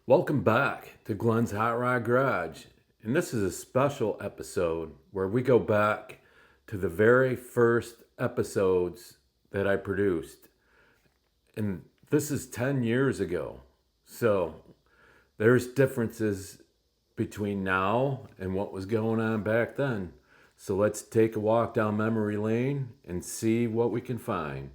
Welcome back to Glenn's Hot Rod Garage, and this is a special episode where we go back to the very first episodes that I produced, and this is 10 years ago. So there's differences between now and what was going on back then. So let's take a walk down memory lane and see what we can find.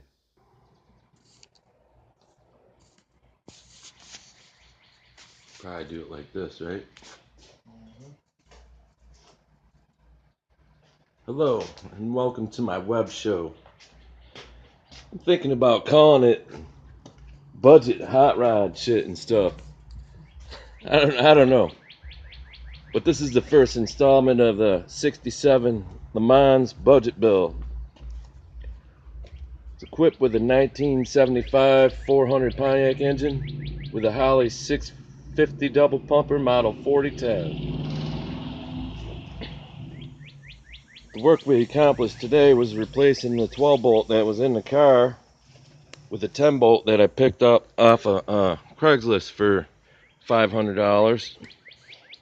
Probably do it like this, right? Hello, and welcome to my web show. I'm thinking about calling it budget hot rod shit and stuff. I don't know. But this is the first installment of the 67 Le Mans budget build. It's equipped with a 1975 400 Pontiac engine with a Holley 650 double pumper model 4010. The work we accomplished today was replacing the 12 bolt that was in the car with a 10 bolt that I picked up off of Craigslist for $500. It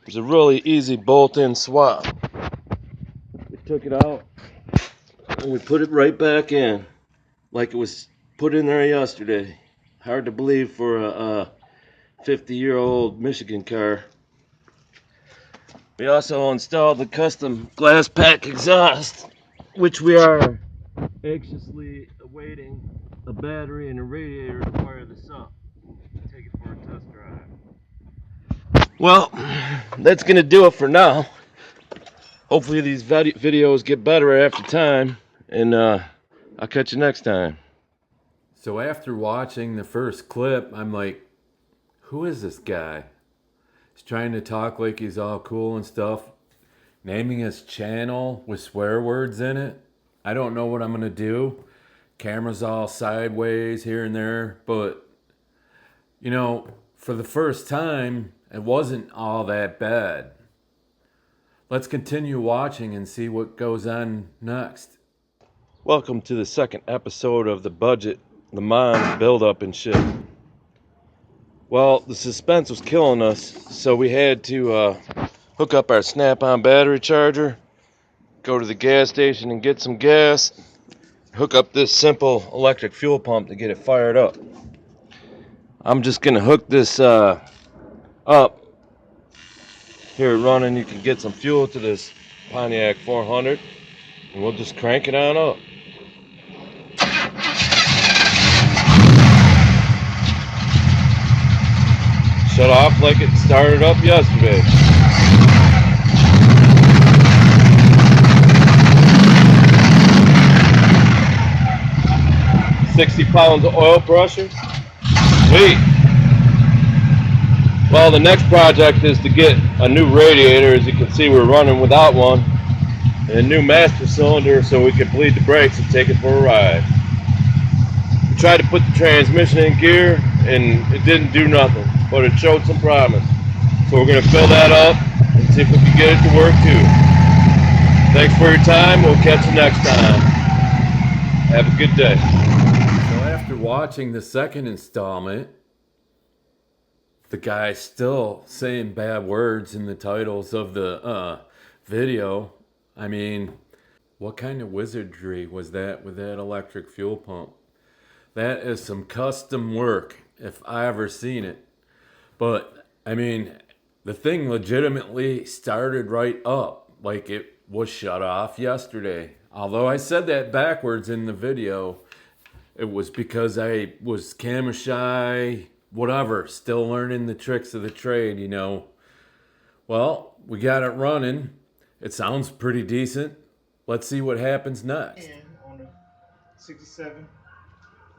was a really easy bolt-in swap. We took it out and we put it right back in like it was put in there yesterday. Hard to believe for a 50-year-old Michigan car. We also installed the custom glass pack exhaust, which we are anxiously awaiting a battery and a radiator to fire this up. Take it for a test drive. Well, that's gonna do it for now. Hopefully these videos get better after time, and I'll catch you next time. So after watching the first clip, I'm like, who is this guy? He's trying to talk like he's all cool and stuff, naming his channel with swear words in it. I don't know what I'm gonna do. Camera's all sideways here and there, but you know, for the first time, it wasn't all that bad. Let's continue watching and see what goes on next. Welcome to the second episode of the budget Le Mans build-up and shit. Well, the suspense was killing us, so we had to hook up our snap-on battery charger, go to the gas station and get some gas, hook up this simple electric fuel pump to get it fired up. I'm just gonna hook this up here running. You can get some fuel to this Pontiac 400, and we'll just crank it on up. Shut off like it started up yesterday. £60 of oil pressure. Sweet. Well, the next project is to get a new radiator. As you can see, we're running without one. And a new master cylinder so we can bleed the brakes and take it for a ride. We tried to put the transmission in gear and it didn't do nothing, but it showed some promise. So we're going to fill that up and see if we can get it to work too. Thanks for your time. We'll catch you next time. Have a good day. So after watching the second installment, the guy's still saying bad words in the titles of the video. I mean, what kind of wizardry was that with that electric fuel pump? That is some custom work, if I ever seen it. But, I mean, the thing legitimately started right up, like it was shut off yesterday. Although I said that backwards in the video, it was because I was camera shy, whatever, still learning the tricks of the trade, you know. Well, we got it running. It sounds pretty decent. Let's see what happens next. And on the 67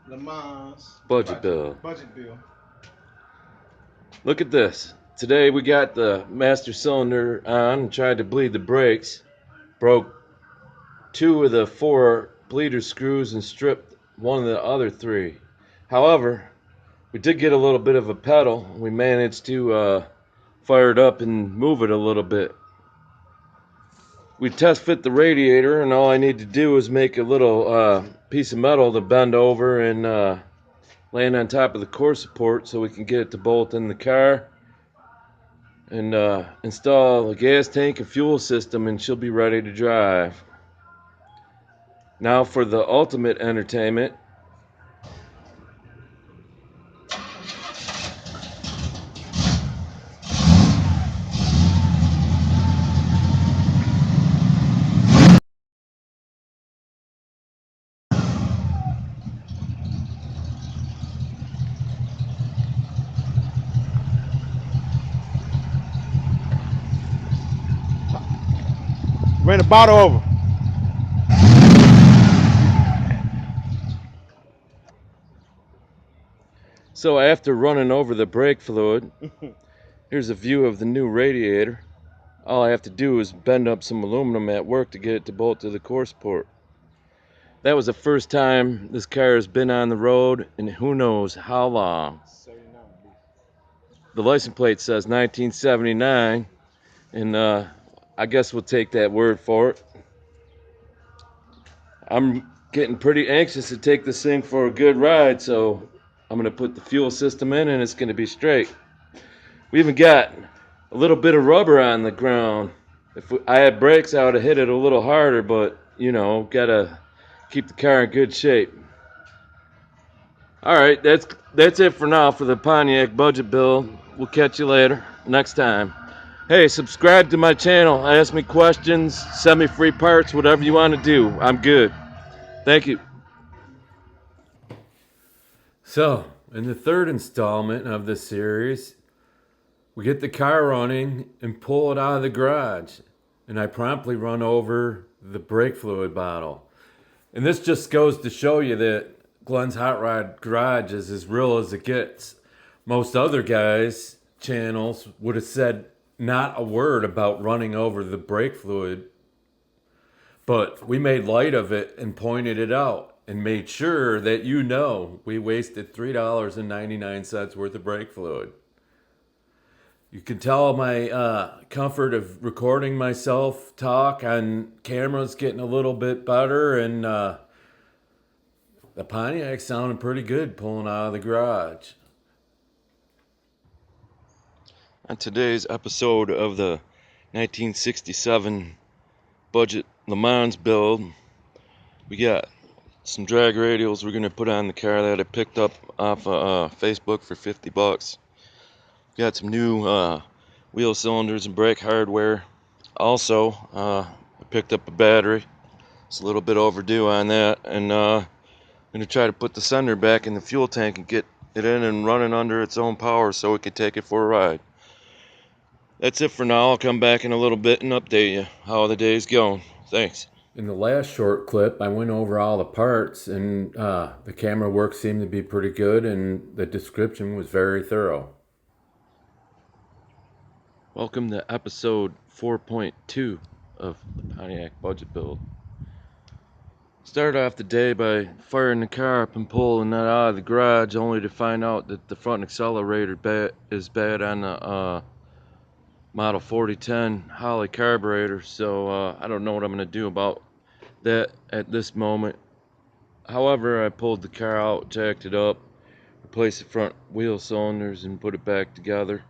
Le Mans Budget bill. Budget bill. Look at this. Today we got the master cylinder on and tried to bleed the brakes. Broke 2 of the 4 bleeder screws and stripped 1 of the other 3. However, we did get a little bit of a pedal. We managed to fire it up and move it a little bit. We test fit the radiator, and all I need to do is make a little piece of metal to bend over and land on top of the core support so we can get it to bolt in the car. and install a gas tank and fuel system, and she'll be ready to drive. Now for the ultimate entertainment. Bring the bottle over. So after running over the brake fluid, here's a view of the new radiator. All I have to do is bend up some aluminum at work to get it to bolt to the core support. That was the first time this car has been on the road in who knows how long. The license plate says 1979, and I guess we'll take that word for it. I'm getting pretty anxious to take this thing for a good ride, so I'm going to put the fuel system in and it's going to be straight. We even got a little bit of rubber on the ground. If I had brakes, I would have hit it a little harder, but you know, gotta keep the car in good shape. All right, that's it for now for the Pontiac budget build. We'll catch you later next time. Hey, subscribe to my channel. Ask me questions. Send me free parts. Whatever you want to do, I'm good. Thank you. So, in the third installment of this series, we get the car running and pull it out of the garage, and I promptly run over the brake fluid bottle. And this just goes to show you that Glenn's Hot Rod Garage is as real as it gets. Most other guys' channels would have said not a word about running over the brake fluid, but we made light of it and pointed it out and made sure that you know we wasted $3.99 worth of brake fluid. You can tell my comfort of recording myself talk on camera's getting a little bit better, and the Pontiac sounded pretty good pulling out of the garage. On today's episode of the 1967 budget Le Mans build, we got some drag radials we're going to put on the car that I picked up off Facebook for $50. Got some new wheel cylinders and brake hardware. Also, I picked up a battery. It's a little bit overdue on that, and I'm going to try to put the sender back in the fuel tank and get it in and running under its own power so we can take it for a ride. That's it for now. I'll come back in a little bit and update you how the day's going. Thanks. In the last short clip, I went over all the parts, and the camera work seemed to be pretty good, and the description was very thorough. Welcome to episode 4.2 of the Pontiac budget build. Started off the day by firing the car up and pulling that out of the garage, only to find out that the front accelerator is bad on the Model 4010 Holly carburetor, so I don't know what I'm going to do about that at this moment. However, I pulled the car out, jacked it up, replaced the front wheel cylinders, and put it back together.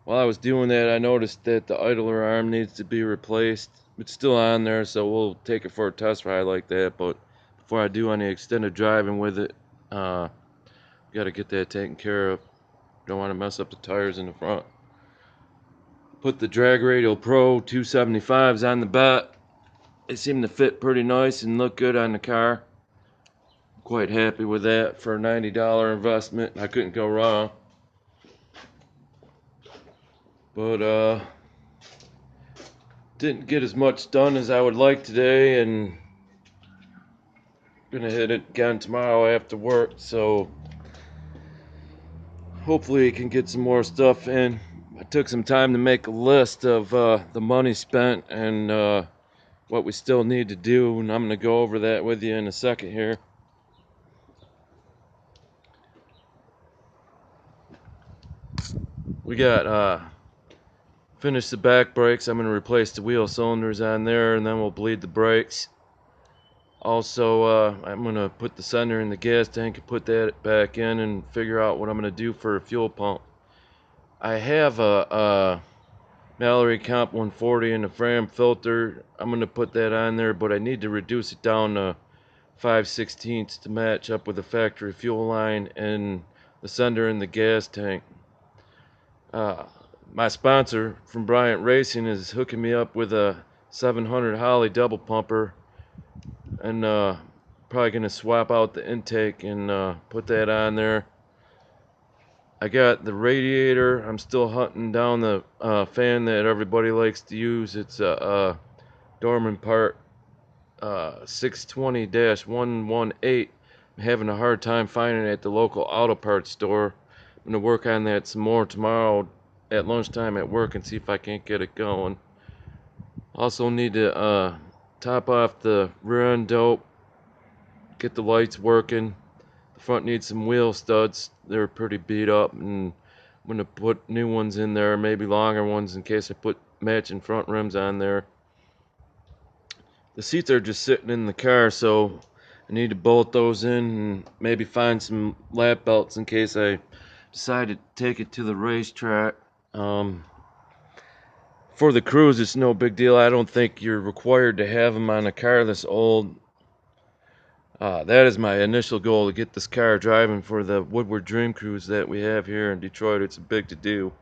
While I was doing that, I noticed that the idler arm needs to be replaced. It's still on there, so we'll take it for a test ride like that, but before I do any extended driving with it, got to get that taken care of. Don't want to mess up the tires in the front. Put the Drag Radial Pro 275s on the back. They seem to fit pretty nice and look good on the car. Quite happy with that for a $90 investment. I couldn't go wrong. But didn't get as much done as I would like today, and gonna hit it again tomorrow after work, so hopefully I can get some more stuff in. I took some time to make a list of the money spent and what we still need to do, and I'm gonna go over that with you in a second here. We got finished the back brakes. I'm going to replace the wheel cylinders on there, and then we'll bleed the brakes. Also, I'm going to put the sender in the gas tank and put that back in and figure out what I'm going to do for a fuel pump. I have a Mallory Comp 140 and a Fram filter. I'm going to put that on there, but I need to reduce it down to 5/16 to match up with the factory fuel line and the sender and the gas tank. Uh, my sponsor from Bryant Racing is hooking me up with a 700 Holly double pumper, and probably going to swap out the intake and put that on there. I got the radiator. I'm still hunting down the fan that everybody likes to use. It's a Dorman part 620-118. I'm having a hard time finding it at the local auto parts store. I'm going to work on that some more tomorrow at lunchtime at work and see if I can't get it going. Also need to top off the rear end dope, get the lights working. The front needs some wheel studs. They're pretty beat up, and I'm going to put new ones in there, maybe longer ones in case I put matching front rims on there. The seats are just sitting in the car, so I need to bolt those in and maybe find some lap belts in case I decide to take it to the racetrack. For the cruise, it's no big deal. I don't think you're required to have them on a car this old. That is my initial goal, to get this car driving for the Woodward Dream Cruise that we have here in Detroit. It's a big to do.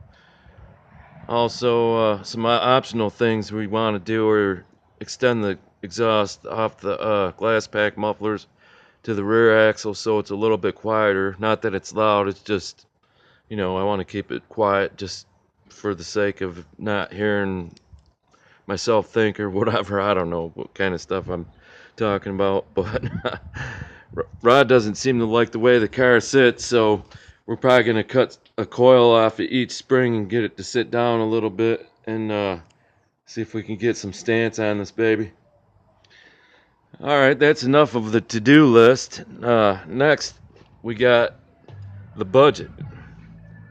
Also, some optional things we want to do are extend the exhaust off the glass pack mufflers to the rear axle so it's a little bit quieter. Not that it's loud, it's just, I want to keep it quiet just for the sake of not hearing myself think or whatever. I don't know what kind of stuff I'm talking about, but Rod doesn't seem to like the way the car sits, so we're probably going to cut a coil off of each spring and get it to sit down a little bit and see if we can get some stance on this baby. Alright, that's enough of the to-do list. Next, we got the budget,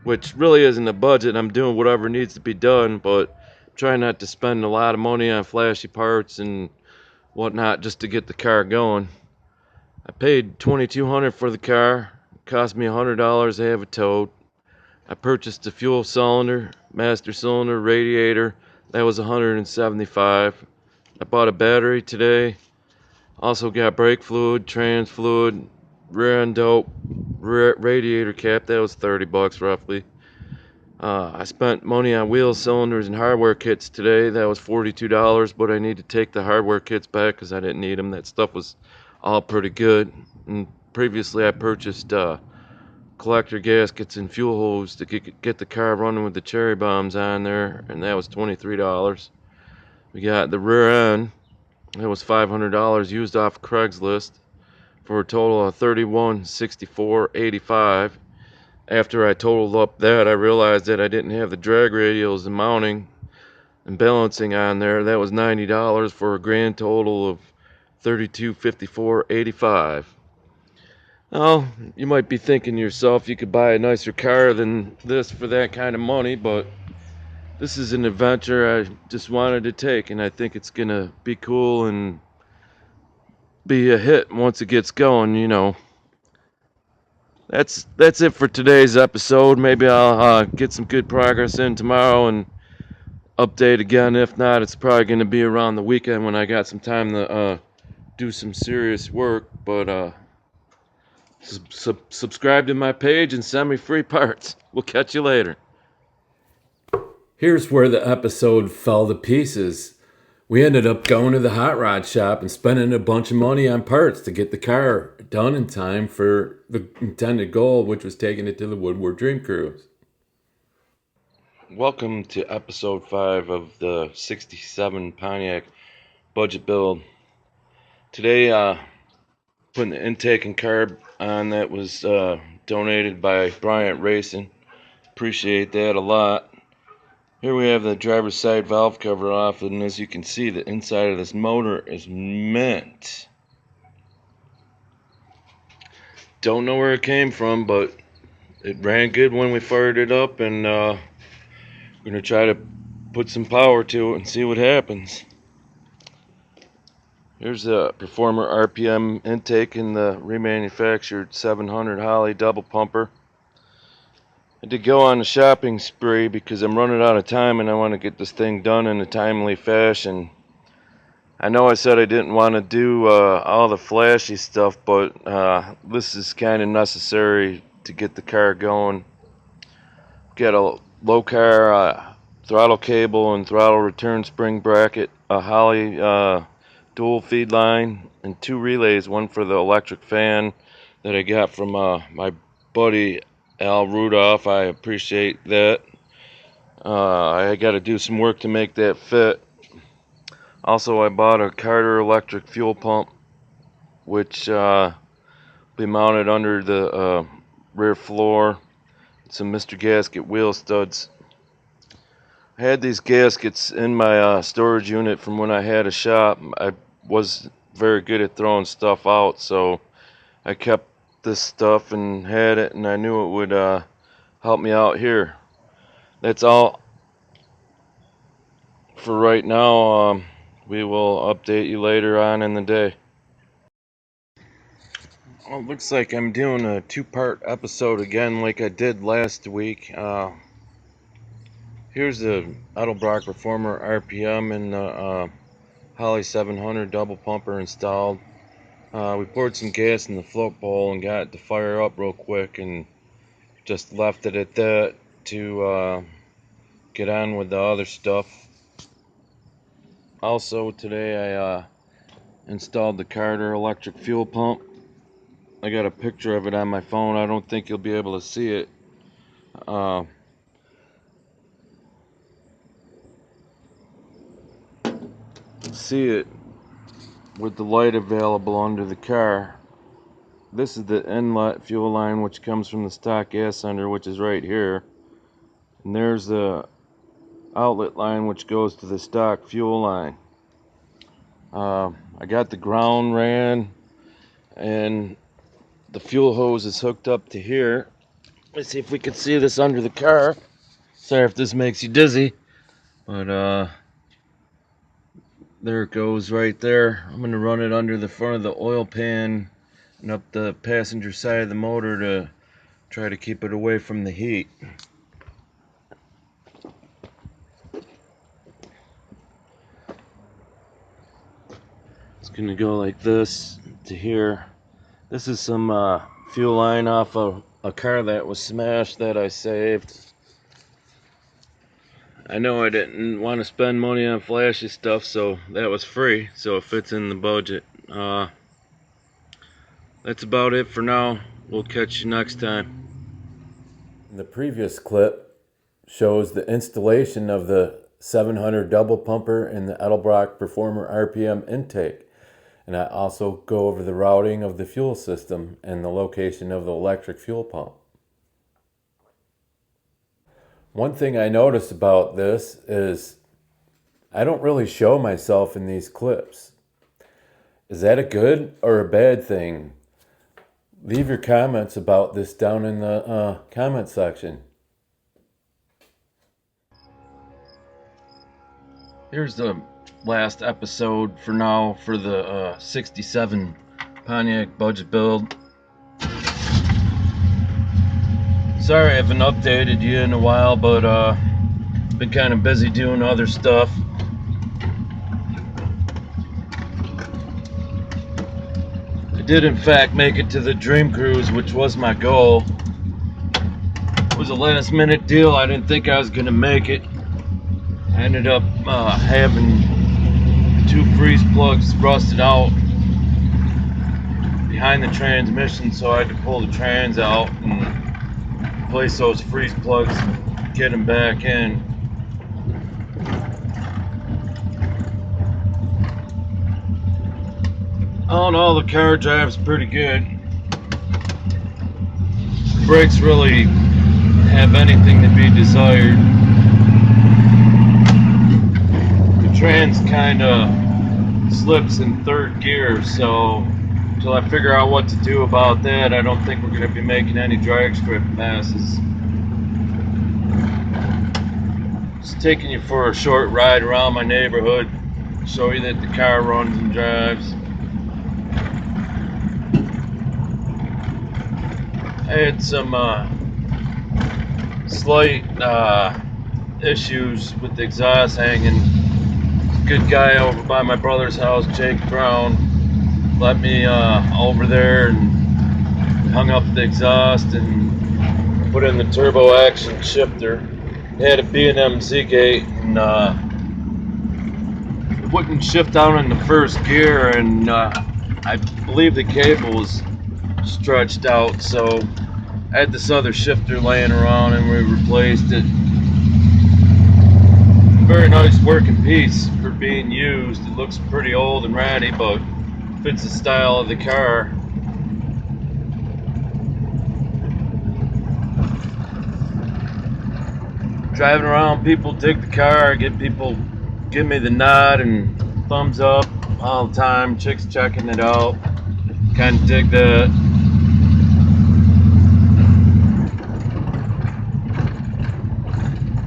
which really isn't a budget. I'm doing whatever needs to be done, but I'm trying not to spend a lot of money on flashy parts and whatnot just to get the car going. I paid $2,200 for the car. It cost me $100 to have it towed. I purchased a fuel cylinder, master cylinder, radiator. That was $175. I bought a battery today. Also got brake fluid, trans fluid, rear end dope, rear radiator cap. That was $30 roughly. I spent money on wheel cylinders and hardware kits today. That was $42, but I need to take the hardware kits back because I didn't need them. That stuff was all pretty good. And previously I purchased collector gaskets and fuel hose to get the car running with the cherry bombs on there, and that was $23. We got the rear end. That was $500 used off Craigslist for a total of $3164.85. After I totaled up that, I realized that I didn't have the drag radials and mounting and balancing on there. That was $90 for a grand total of $3254.85. Now, you might be thinking to yourself you could buy a nicer car than this for that kind of money, but this is an adventure I just wanted to take, and I think it's going to be cool and be a hit once it gets going. That's it for today's episode. Maybe I'll get some good progress in tomorrow and update again. If not, it's probably going to be around the weekend when I got some time to do some serious work. But subscribe to my page and send me free parts. We'll catch you later. Here's where the episode fell to pieces. We ended up going to the hot rod shop and spending a bunch of money on parts to get the car done in time for the intended goal, which was taking it to the Woodward Dream Cruise. Welcome to episode 5 of the 67 Pontiac budget build. Today, putting the intake and carb on that was donated by Bryant Racing. Appreciate that a lot. Here we have the driver's side valve cover off, and as you can see, the inside of this motor is mint. Don't know where it came from, but it ran good when we fired it up, and we're going to try to put some power to it and see what happens. Here's the Performer RPM intake in the remanufactured 700 Holly double pumper. I did go on a shopping spree because I'm running out of time and I want to get this thing done in a timely fashion. I know I said I didn't want to do all the flashy stuff, but this is kind of necessary to get the car going. Get a low car throttle cable and throttle return spring bracket, a Holley dual feed line, and 2 relays, one for the electric fan that I got from my buddy Al Rudolph. I appreciate that. I got to do some work to make that fit. Also, I bought a Carter electric fuel pump, which be mounted under the rear floor. Some Mr. Gasket wheel studs. I had these gaskets in my storage unit from when I had a shop. I was very good at throwing stuff out, so I kept this stuff and had it, and I knew it would help me out here. That's all for right now. We will update you later on in the day. Well, it looks like I'm doing a 2-part episode again like I did last week. Here's the Edelbrock Reformer RPM and the Holley 700 double pumper installed. We poured some gas in the float bowl and got it to fire up real quick and just left it at that to get on with the other stuff. Also today I installed the Carter electric fuel pump. I got a picture of it on my phone. I don't think you'll be able to see it. See it with the light available under the car. This is the inlet fuel line which comes from the stock gas under, which is right here. And there's the outlet line which goes to the stock fuel line. I got the ground ran and the fuel hose is hooked up to here. Let's see if we can see this under the car. Sorry if this makes you dizzy, but there it goes right there. I'm going to run it under the front of the oil pan and up the passenger side of the motor to try to keep it away from the heat. It's going to go like this to here. This is some fuel line off of a car that was smashed that I saved. I know I didn't want to spend money on flashy stuff, so that was free, so it fits in the budget. That's about it for now. We'll catch you next time. The previous clip shows the installation of the 700 double pumper and the Edelbrock Performer RPM intake. And I also go over the routing of the fuel system and the location of the electric fuel pump. One thing I noticed about this is I don't really show myself in these clips. Is that a good or a bad thing? Leave your comments about this down in the comment section. Here's the last episode for now for the 67 Pontiac budget build. Sorry I haven't updated you in a while, but been kind of busy doing other stuff. I did in fact make it to the Dream Cruise, which was my goal. It was a last minute deal. I didn't think I was gonna make it. I ended up having 2 freeze plugs rusted out behind the transmission, so I had to pull the trans out and place those freeze plugs and get them back in. All in all, the car drives pretty good. The brakes really have anything to be desired. The trans kind of slips in 3rd gear, so until I figure out what to do about that, I don't think we're going to be making any drag strip passes. Just taking you for a short ride around my neighborhood, show you that the car runs and drives. I had some slight issues with the exhaust hanging. Good guy over by my brother's house, Jake Brown, let me over there and hung up the exhaust and put in the turbo action shifter. It had a B&M Z-gate, and it wouldn't shift down in the first gear, and I believe the cable was stretched out, so I had this other shifter laying around and we replaced it. Very nice working piece for being used. It looks pretty old and ratty, but fits the style of the car. Driving around, people dig the car, get people give me the nod and thumbs up all the time. Chicks checking it out, kind of dig that.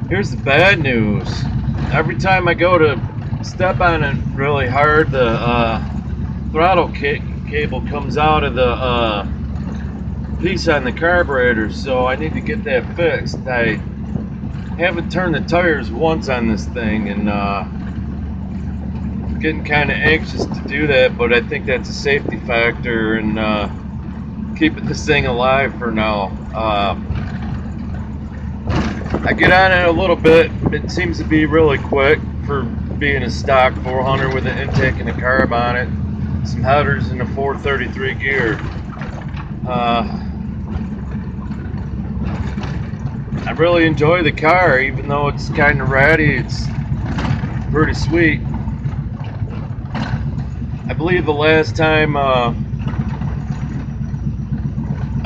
Here's the bad news. Every time I go to step on it really hard, the throttle cable comes out of the piece on the carburetor, so I need to get that fixed. I haven't turned the tires once on this thing, and getting kind of anxious to do that, but I think that's a safety factor and keeping this thing alive for now. I get on it a little bit. It seems to be really quick for being a stock 400 with an intake and a carb on it. Some headers in a 433 gear. I really enjoy the car, even though it's kind of ratty. It's pretty sweet. I believe the last time I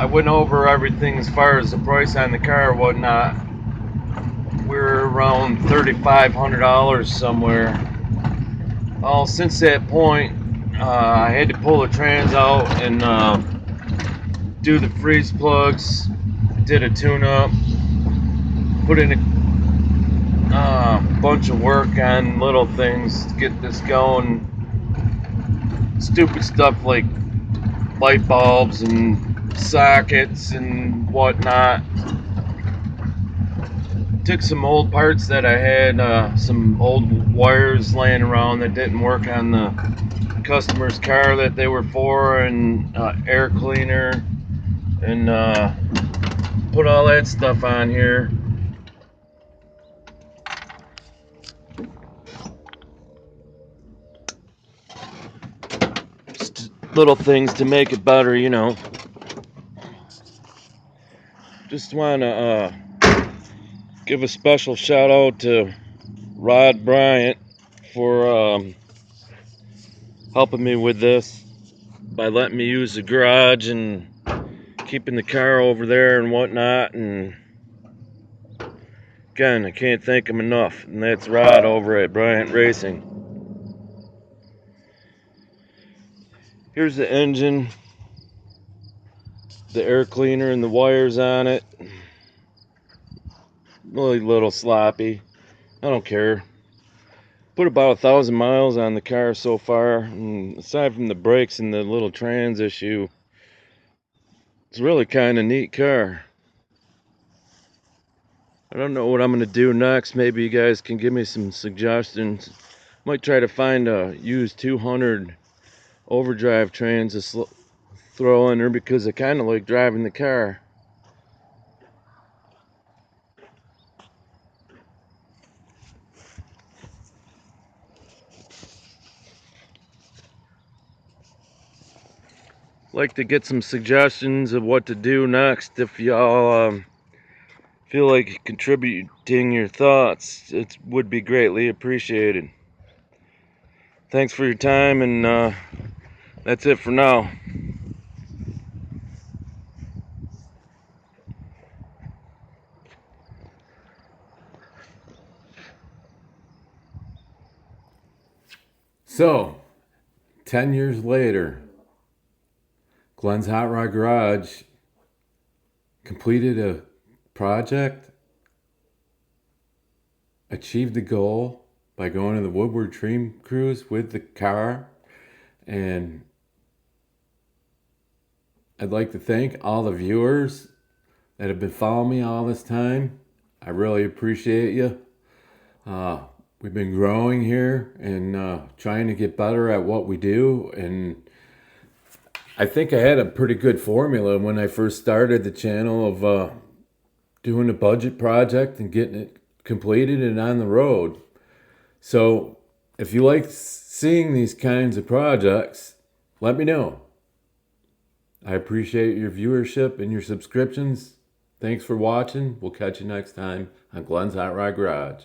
went over everything as far as the price on the car and whatnot, we're around $3,500 somewhere. Well, since that point, I had to pull the trans out and do the freeze plugs, did a tune-up, put in a bunch of work on little things to get this going. Stupid stuff like light bulbs and sockets and whatnot. Took some old parts that I had, some old wires laying around that didn't work on the customer's car that they were for, and air cleaner, and put all that stuff on here. Just little things to make it better, you know. Just want to give a special shout out to Rod Bryant for helping me with this by letting me use the garage and keeping the car over there and whatnot. And again, I can't thank him enough. And that's Rod over at Bryant Racing. Here's the engine, the air cleaner and the wires on it. Really little sloppy. I don't care. Put about 1,000 miles on the car so far, and aside from the brakes and the little trans issue, it's really kind of neat car. I don't know what I'm going to do next. Maybe you guys can give me some suggestions. Might try to find a used 200 overdrive trans to throw in there, because I kind of like driving the car. Like to get some suggestions of what to do next. If y'all feel like contributing your thoughts, it would be greatly appreciated. Thanks for your time, and that's it for now. So, 10 years later, Glenn's Hot Rod Garage completed a project, achieved the goal by going to the Woodward Dream Cruise with the car, and I'd like to thank all the viewers that have been following me all this time. I really appreciate you. We've been growing here and trying to get better at what we do. And I think I had a pretty good formula when I first started the channel of doing a budget project and getting it completed and on the road. So if you like seeing these kinds of projects, let me know. I appreciate your viewership and your subscriptions. Thanks for watching. We'll catch you next time on Glenn's Hot Rod Garage.